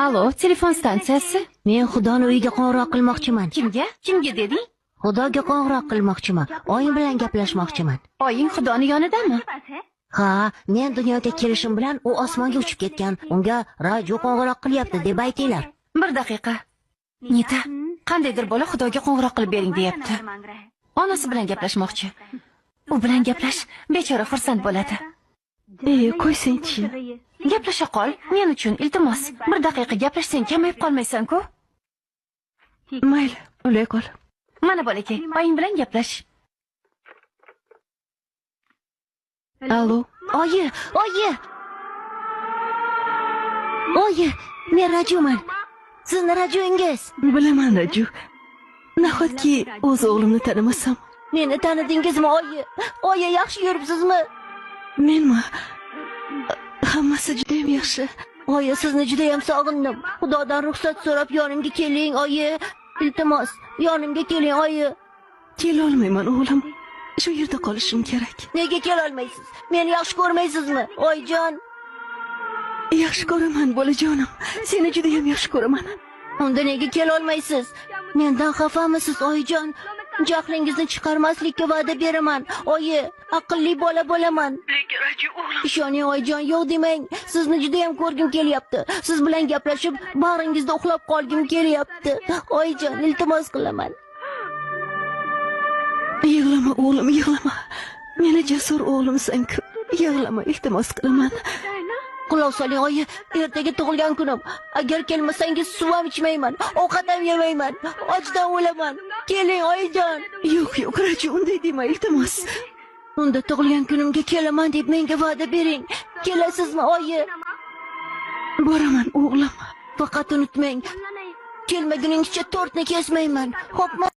Allo, telefon stansiyasi. Men Xudoni uyiga qo'ng'iroq qilmoqchiman. Kimga? Kimga deding? Xudoga qo'ng'iroq qilmoqchiman. Oyim bilan gaplashmoqchiman. Oying Xudoni yonidami? Ha, men dunyoga kelishim bilan u osmonga uchib ketgan. Unga radio qo'ng'iroq qilyapti deb aytinglar. Bir daqiqa. Nita, qandaydir bola Xudoga qo'ng'iroq qilib bering deyapti. Onasi bilan gaplashmoqchi. U bilan gaplash, bechora xursand bo'ladi. Qo'ysang-chi. Gaplasha qol, men uchun iltimos. Bir daqiqa gaplashsang kamayib qolmaysan-ku? Mayli, o'lay qol. Mana bolakay, oying bilan gaplash. Allo. Oyi, oyi. Oyi, men radioman. Sizni radioingiz. Bilaman, Raju. Nahotki o'z o'g'limni tanimasam. Meni tanidingizmi, oyi? Oyi, yaxshi yuribsizmi? Menmi? Hammasi juda ham yaxshi. Oyi, sizni juda ham sog'indim. Xudodan ruxsat so'rab yonimga keling, oyi. Iltimos, yonimga keling, oyi. Kela olmayman, o'g'lim. Shu yerda qolishim kerak. Nega kela olmaysiz? Meni yaxshi ko'rmaysizmi, oyijon? Yaxshi ko'raman, bolajonim. Seni juda ham yaxshi ko'raman. Unda nega kela olmaysiz? Mendan xafamisiz, oyijon? Jahlingizni chiqarmaslikka va'da beraman. Oyi, aqlli bola bo'laman. Lekin Raju o'g'lim. Ishoning, oyijon, yo'q demang. Sizni juda ham ko'rgim kelyapti. Siz bilan gaplashib, bag'ringizda uxlab qolgim kelyapti. Oyijon, iltimos qilaman. Yig'lama, o'g'lim, yig'lama. Meni jasur o'g'limsan-ku. Yig'lama, iltimos qilaman. Quloq soling, oyi, ertaga tug'ilgan kunim. Agar kelmasangiz suv ham ichmayman, ovqat ham yemayman. Ochdan o'laman. Keling, oyijon. Yo'q, Raju, unday dema, iltimos. Unda tug'ilgan kunimga kelaman deb menga va'da bering. Kelasizmi, oyi? Boraman, o'g'lim. Faqat unutmang, kelmaguningizcha tortni kesmayman. Xo'pmi?